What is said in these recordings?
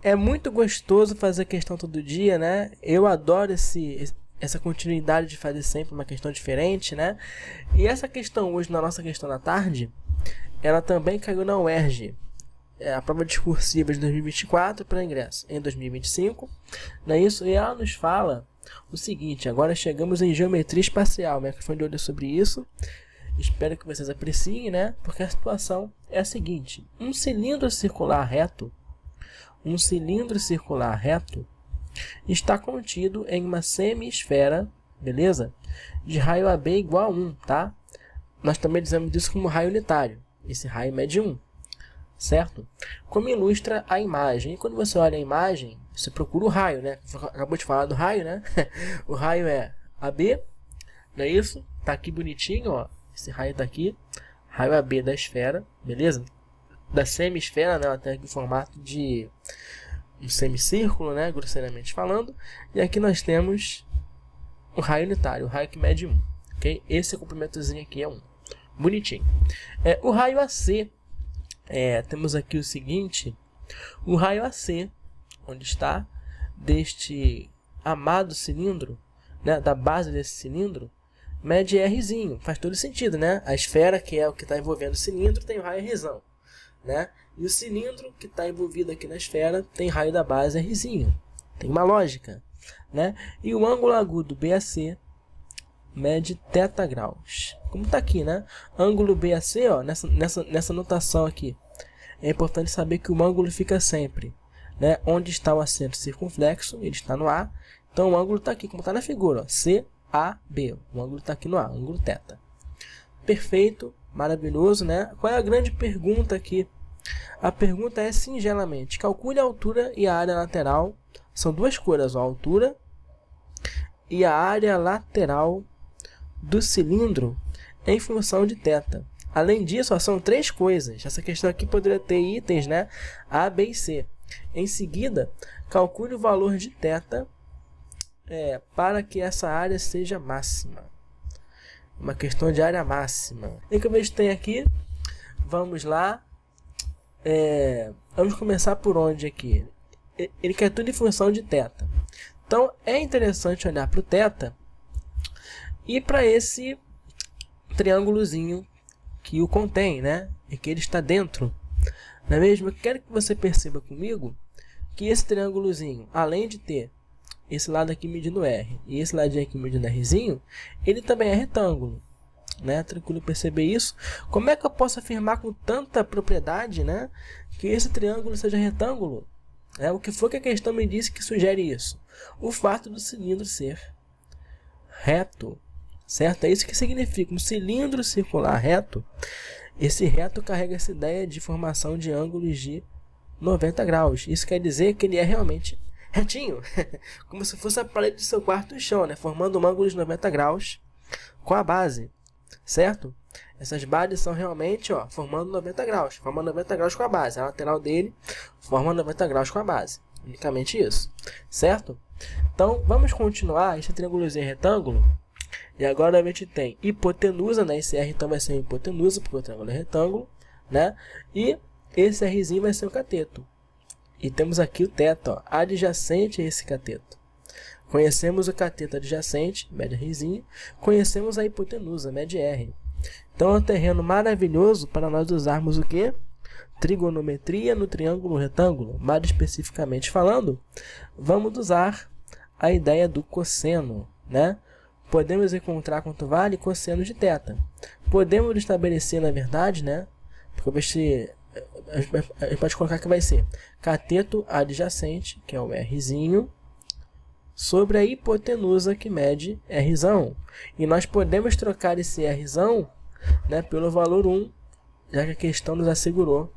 É muito gostoso fazer questão todo dia, né? Eu adoro essa continuidade de fazer sempre uma questão diferente, né? E essa questão hoje, na nossa questão da tarde, ela também caiu na UERJ. É a prova discursiva de 2024 para ingresso em 2025, não é isso? E ela nos fala o seguinte: agora chegamos em geometria espacial, minha foi de olho sobre isso. Espero que vocês apreciem, né? Porque a situação é a seguinte: um cilindro circular reto está contido em uma semi-esfera, beleza? De raio AB igual a 1, tá? Nós também dizemos isso como raio unitário. Esse raio mede 1, certo? Como ilustra a imagem. E quando você olha a imagem, você procura o raio, né? Acabou de falar do raio, né? O raio é AB, não é isso? Tá aqui bonitinho, ó. Esse raio tá aqui. Raio AB da esfera, beleza? Da semi-esfera, né? Ela tem aqui o formato de um semicírculo, né? Grosseiramente falando. E aqui nós temos o raio unitário, o raio que mede 1. Ok? Esse comprimentozinho aqui é 1. Bonitinho. O raio AC. Temos aqui o seguinte: o raio AC, onde está deste amado cilindro, né, da base desse cilindro, mede Rzinho. Faz todo sentido, né? A esfera, que é o que está envolvendo o cilindro, tem o raio Rzão, né? E o cilindro que está envolvido aqui na esfera tem raio da base Rzinho. Tem uma lógica, né? E o ângulo agudo BAC mede θ graus. Como está aqui, né? Ângulo BAC, ó, nessa notação aqui, é importante saber que o ângulo fica sempre, né, onde está o acento circunflexo, ele está no A. Então o ângulo está aqui, como está na figura, ó, CAB. O ângulo está aqui no A, ângulo θ. Perfeito, maravilhoso, né? Qual é a grande pergunta aqui? A pergunta é singelamente: calcule a altura e a área lateral. São duas coisas, ó, a altura e a área lateral do cilindro em função de θ. Além disso, ó, são três coisas. Essa questão aqui poderia ter itens, né? A, B e C. Em seguida, calcule o valor de θ para que essa área seja máxima. Uma questão de área máxima. E que eu vejo que tem aqui, vamos lá. Vamos começar por onde aqui? Ele quer tudo em função de θ. Então, é interessante olhar para o θ e para esse triângulozinho que o contém, né? E que ele está dentro. Não é mesmo? Eu quero que você perceba comigo que esse triângulozinho, além de ter esse lado aqui medindo R e esse lado aqui medindo Rzinho, ele também é retângulo, né? Tranquilo perceber isso? Como é que eu posso afirmar com tanta propriedade, né, que esse triângulo seja retângulo? O que foi que a questão me disse que sugere isso? O fato do cilindro ser reto, certo? É isso que significa um cilindro circular reto. Esse reto carrega essa ideia de formação de ângulos de 90 graus. Isso quer dizer que ele é realmente retinho, como se fosse a parede do seu quarto e chão, né? Formando um ângulo de 90 graus com a base, certo? Essas bases são realmente, ó, formando 90 graus, formando 90 graus com a base. A lateral dele forma 90 graus com a base. Unicamente isso, certo? Então, vamos continuar esse triângulozinho retângulo. E agora a gente tem hipotenusa, né? Esse R então vai ser hipotenusa, porque o triângulo é retângulo, né? E esse Rzinho vai ser o cateto. E temos aqui o θ, ó, adjacente a esse cateto. Conhecemos o cateto adjacente, mede Rzinho. Conhecemos a hipotenusa, mede R. Então é um terreno maravilhoso para nós usarmos o quê? Trigonometria no triângulo retângulo. Mais especificamente falando, vamos usar a ideia do cosseno, né? Podemos encontrar quanto vale cosseno de θ. Podemos estabelecer, na verdade, né? Porque a gente pode colocar que vai ser cateto adjacente, que é o Rzinho, sobre a hipotenusa, que mede Rzão. E nós podemos trocar esse Rzão, né, pelo valor 1, já que a questão nos assegurou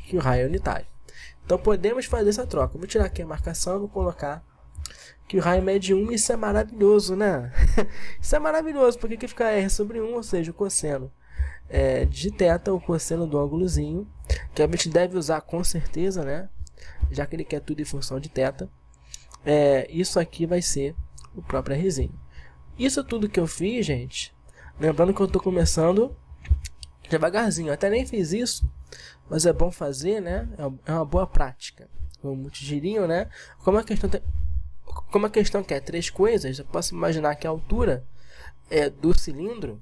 que o raio é unitário. Então podemos fazer essa troca. Vou tirar aqui a marcação e vou colocar que o raio mede 1. Isso é maravilhoso, né? Isso é maravilhoso, porque aqui fica R sobre 1, ou seja, o cosseno de θ, o cosseno do ângulozinho, que a gente deve usar com certeza, né? Já que ele quer tudo em função de θ. Isso aqui vai ser o próprio Rzinho. Isso tudo que eu fiz, gente, lembrando que eu estou começando devagarzinho. Eu até nem fiz isso, mas é bom fazer, né? É uma boa prática. o multigirinho, né? Como a questão quer 3 coisas, eu posso imaginar que a altura do cilindro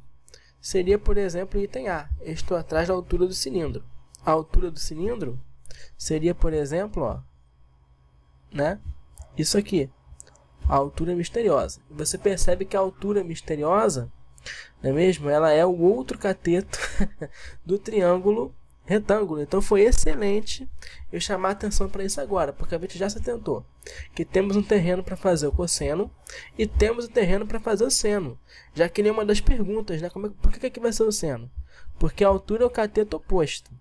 seria, por exemplo, item A. Eu estou atrás da altura do cilindro. A altura do cilindro seria, por exemplo, ó, né? Isso aqui, a altura misteriosa. E você percebe que a altura misteriosa, não é mesmo? Ela é o outro cateto do triângulo retângulo. Então foi excelente eu chamar a atenção para isso agora, porque a gente já se atentou que temos um terreno para fazer o cosseno e temos um terreno para fazer o seno. Já que nenhuma das perguntas, né? Por que aqui vai ser o seno? Porque a altura é o cateto oposto,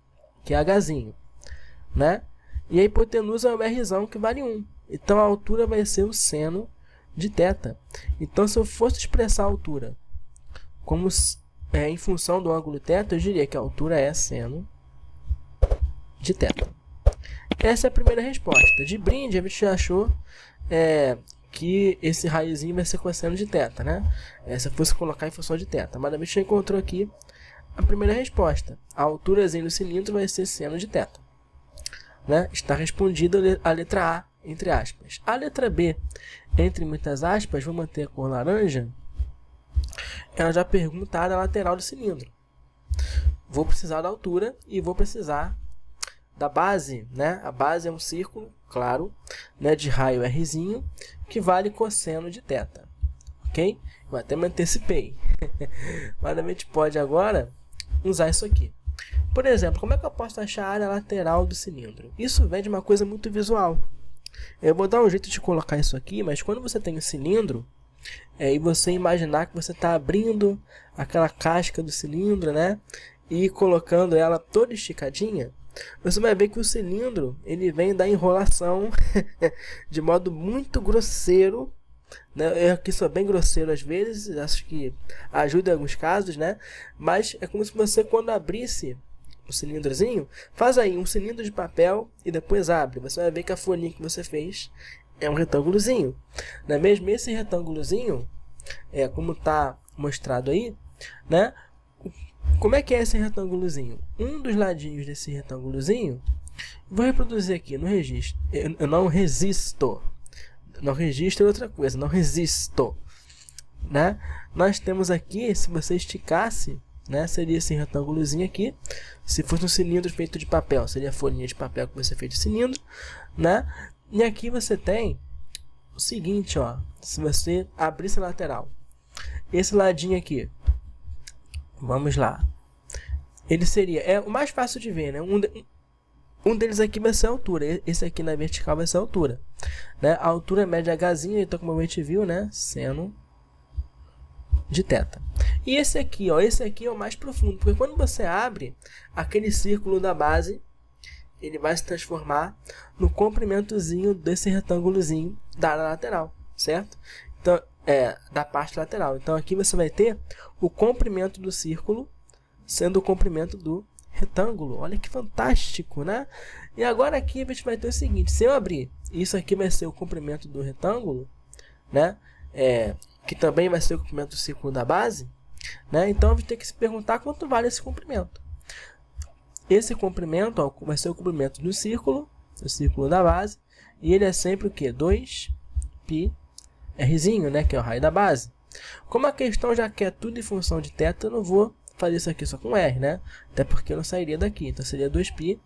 que é Hzinho, né? E a hipotenusa é o Rzão, que vale 1. Então a altura vai ser o seno de θ. Então, se eu fosse expressar a altura como em função do ângulo θ, eu diria que a altura é seno de θ. Essa é a primeira resposta. De brinde, a gente já achou que esse raiozinho vai ser cosseno de θ, né? Se eu fosse colocar em função de θ. Mas a gente já encontrou aqui a primeira resposta. A alturazinha do cilindro vai ser seno de θ. Né? Está respondida a letra A, entre aspas. A letra B, entre muitas aspas, vou manter a cor laranja. Ela já pergunta a área lateral do cilindro. Vou precisar da altura e vou precisar da base, né? A base é um círculo, claro, né, de raio Rzinho, que vale cosseno de θ. Ok? Eu até me antecipei. Mas a gente pode agora usar isso aqui. Por exemplo, como é que eu posso achar a área lateral do cilindro? Isso vem de uma coisa muito visual. Eu vou dar um jeito de colocar isso aqui, mas quando você tem um cilindro, e você imaginar que você está abrindo aquela casca do cilindro, né? E colocando ela toda esticadinha, você vai ver que o cilindro ele vem da enrolação de modo muito grosseiro, né? Eu aqui sou bem grosseiro às vezes, acho que ajuda em alguns casos, né? Mas é como se você, quando abrisse o cilindrozinho, faz aí um cilindro de papel e depois abre. Você vai ver que a folhinha que você fez é um retângulozinho. Não é mesmo? Esse retângulozinho, como está mostrado aí, né? Como é que é esse retângulozinho? Um dos ladinhos desse retângulozinho, vou reproduzir aqui no registro. Eu não resisto. Não registro é outra coisa, não resisto. Né? Nós temos aqui, se você esticasse, né, seria esse retângulozinho aqui. Se fosse um cilindro feito de papel, seria a folhinha de papel que você fez de cilindro, né? E aqui você tem o seguinte, ó, se você abrir essa lateral, esse ladinho aqui, vamos lá, ele seria, o mais fácil de ver, né? Um deles aqui vai ser a altura, esse aqui na vertical vai ser a altura, né? A altura média Hzinho, então como a gente viu, né? Seno de θ. E esse aqui, ó, esse aqui é o mais profundo, porque quando você abre aquele círculo da base, ele vai se transformar no comprimentozinho desse retângulozinho da área lateral, certo? Então, da parte lateral. Então, aqui você vai ter o comprimento do círculo sendo o comprimento do retângulo. Olha que fantástico, né? E agora aqui a gente vai ter o seguinte, se eu abrir, isso aqui vai ser o comprimento do retângulo, né? Que também vai ser o comprimento do círculo da base, né? Então, a gente tem que se perguntar quanto vale esse comprimento. Esse comprimento, ó, vai ser o comprimento do círculo da base, e ele é sempre o quê? 2π Rzinho, né? Que é o raio da base. Como a questão já quer tudo em função de θ, eu não vou fazer isso aqui só com R, né? Até porque eu não sairia daqui. Então, seria 2π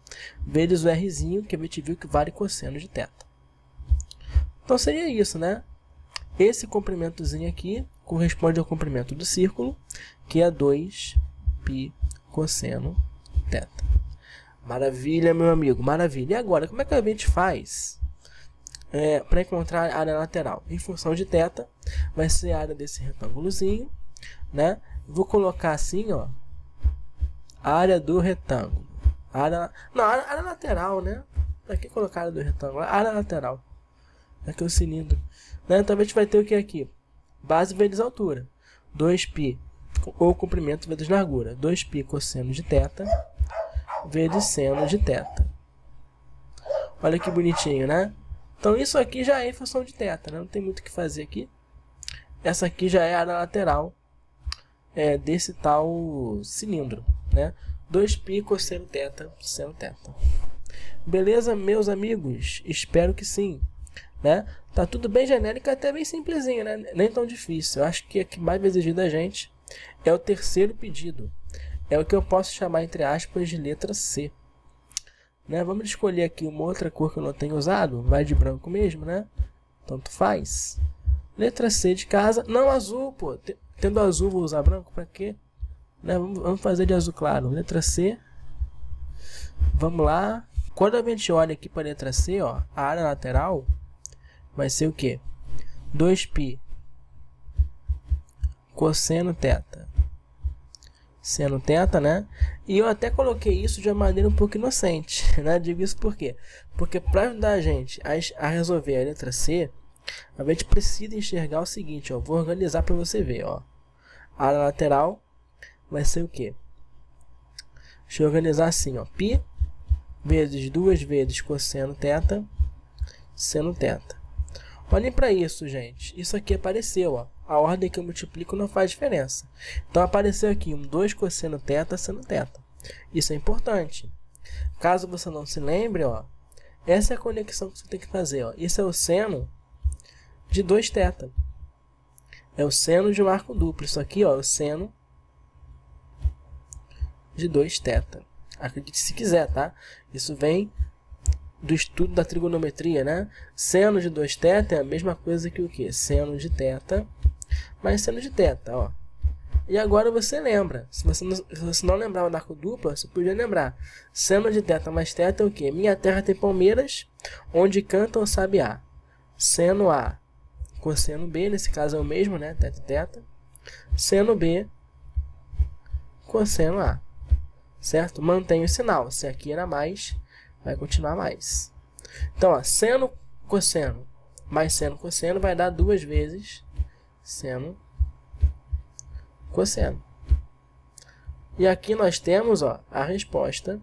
vezes o Rzinho, que a gente viu que vale cosseno de θ. Então, seria isso, né? Esse comprimentozinho aqui corresponde ao comprimento do círculo, que é 2π cosseno θ. Maravilha, meu amigo, maravilha. E agora, como é que a gente faz para encontrar a área lateral? Em função de θ, vai ser a área desse retângulozinho, né? Vou colocar assim, ó, a área do retângulo. Área lateral, né? Para que colocar a área do retângulo? A área lateral. Aqui é o cilindro. Né? Então, a gente vai ter o que aqui? Base vezes altura. 2π, ou comprimento vezes largura. 2π cosseno de θ vezes seno de θ. Olha que bonitinho, né? Então, isso aqui já é em função de θ, né? Não tem muito o que fazer aqui. Essa aqui já é a área lateral desse tal cilindro, né? 2π cosseno θ, seno θ. Beleza, meus amigos? Espero que sim, né? Tá tudo bem genérico, até bem simplesinho, né? Nem tão difícil. Eu acho que o que mais vai exigir da gente é o terceiro pedido. É o que eu posso chamar, entre aspas, de letra C. Né? Vamos escolher aqui uma outra cor que eu não tenho usado. Vai de branco mesmo, né? Tanto faz. Letra C de casa. Não azul, pô. Tendo azul, vou usar branco pra quê? Né? Vamos fazer de azul claro. Letra C. Vamos lá. Quando a gente olha aqui para a letra C, ó, a área lateral vai ser o quê? 2π cosseno θ. Seno θ, né? E eu até coloquei isso de uma maneira um pouco inocente, né? Digo isso por quê? Porque para ajudar a gente a resolver a letra C, a gente precisa enxergar o seguinte, ó. Vou organizar para você ver, ó. A área lateral vai ser o quê? Deixa eu organizar assim, ó. Π vezes 2 vezes cosseno θ, seno θ. Olhem para isso, gente. Isso aqui apareceu, ó. A ordem que eu multiplico não faz diferença. Então apareceu aqui um 2 cosseno θ, seno θ. Isso é importante. Caso você não se lembre, ó, essa é a conexão que você tem que fazer, ó. Isso é o seno de 2θ. É o seno de um arco duplo. Isso aqui, ó, é o seno de 2θ. Acredite se quiser, tá? Isso vem do estudo da trigonometria, né? Seno de 2θ é a mesma coisa que o quê? Seno de θ mais seno de θ, ó. E agora você lembra. Se você não lembrava do arco duplo, você podia lembrar. Seno de θ mais θ é o quê? Minha terra tem palmeiras, onde canta o sabiá. Seno A, cosseno B, nesse caso é o mesmo, né? Θ e θ. Seno B, cosseno A. Certo? Mantém o sinal. Se aqui era mais, vai continuar mais. Então, ó, seno cosseno mais seno cosseno vai dar 2 vezes seno cosseno. E aqui nós temos, ó, a resposta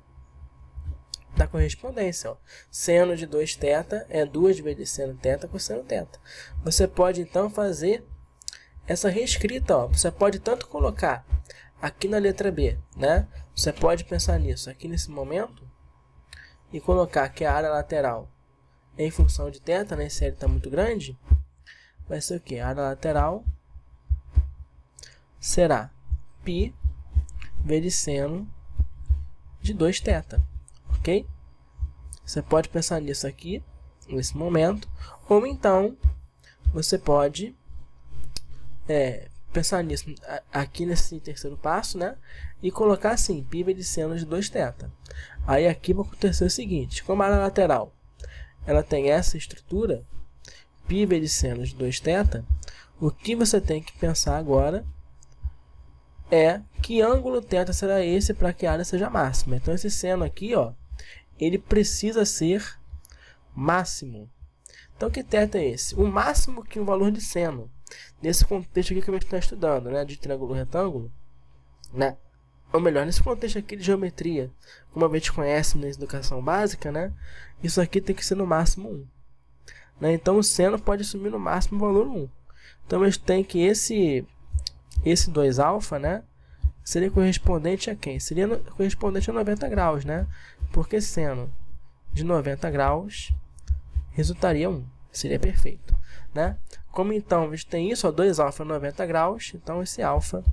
da correspondência. Ó. Seno de 2θ é 2 vezes seno θ cosseno θ. Você pode então fazer essa reescrita. Ó. Você pode tanto colocar aqui na letra B, né? Você pode pensar nisso aqui nesse momento e colocar que a área lateral em função de θ, né? Se ele está muito grande, vai ser o que? A área lateral será π vezes seno de 2θ, ok? Você pode pensar nisso aqui, nesse momento, ou então você pode pensar nisso aqui nesse terceiro passo, né? E colocar assim, π vezes seno de 2θ. Aí aqui vai acontecer o seguinte, como a área lateral ela tem essa estrutura, π vezes seno de 2θ, o que você tem que pensar agora é que ângulo θ será esse para que a área seja máxima. Então esse seno aqui, ó, ele precisa ser máximo. Então que θ é esse? O máximo que o valor de seno, nesse contexto aqui que a gente está estudando, né, de triângulo retângulo, né? Ou melhor, nesse contexto aqui de geometria, como a gente conhece na educação básica, né? Isso aqui tem que ser no máximo 1. Né? Então o seno pode assumir no máximo o valor 1. Então a gente tem que esse 2α, né, seria correspondente a quem? Seria correspondente a 90 graus, né? Porque seno de 90 graus resultaria 1. Seria perfeito, né? Como então a gente tem isso, ó, 2α 90 graus, então esse alfa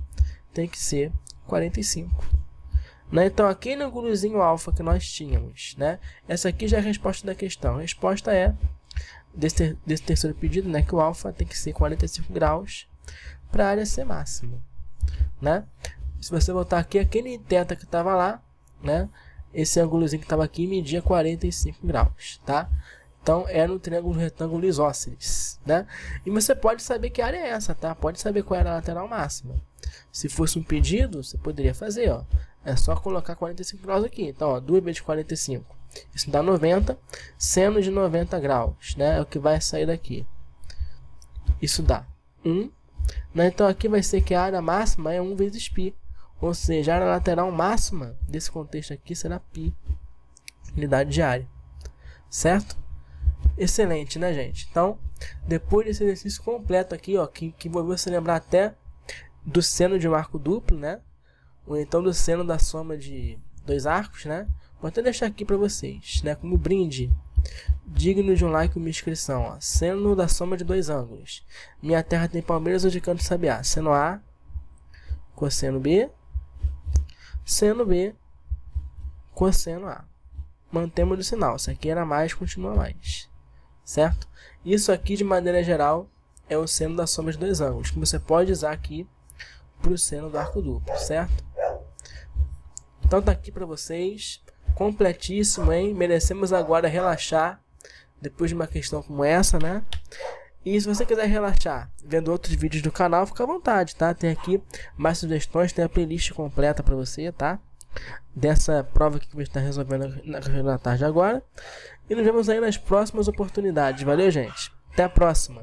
tem que ser 45. Né? Então aquele ângulozinho alfa que nós tínhamos, né? Essa aqui já é a resposta da questão. A resposta é desse terceiro pedido, né, que o alfa tem que ser 45 graus para a área ser máxima, né? Se você voltar aqui, aquele θ que estava lá, né, esse ângulozinho que estava aqui media 45 graus, tá? Então é no triângulo retângulo isósceles, né? E você pode saber que área é essa, tá? Pode saber qual era a lateral máxima. Se fosse um pedido, você poderia fazer, ó. É só colocar 45 graus aqui. Então, ó, 2 vezes 45. Isso dá 90. Seno de 90 graus, né? É o que vai sair daqui. Isso dá 1. Né? Então, aqui vai ser que a área máxima é 1 vezes π. Ou seja, a área lateral máxima desse contexto aqui será π. Unidade de área. Certo? Excelente, né, gente? Então, depois desse exercício completo aqui, ó, que envolveu você lembrar até do seno de um arco duplo, né? Ou então do seno da soma de dois arcos, né? Vou até deixar aqui para vocês, né? Como brinde digno de um like e uma inscrição. Ó. Seno da soma de dois ângulos. Minha terra tem palmeiras onde canto sabiá. Seno A, cosseno B, seno B, cosseno A. Mantemos o sinal. Isso aqui era mais, continua mais. Certo? Isso aqui, de maneira geral, é o seno da soma de dois ângulos, que você pode usar aqui para o seno do arco duplo, certo? Então tá aqui para vocês. Completíssimo, hein? Merecemos agora relaxar depois de uma questão como essa, né? E se você quiser relaxar vendo outros vídeos do canal, fica à vontade, tá? Tem aqui mais sugestões, tem a playlist completa para você, tá? Dessa prova que você está resolvendo na tarde agora. E nos vemos aí nas próximas oportunidades. Valeu, gente. Até a próxima.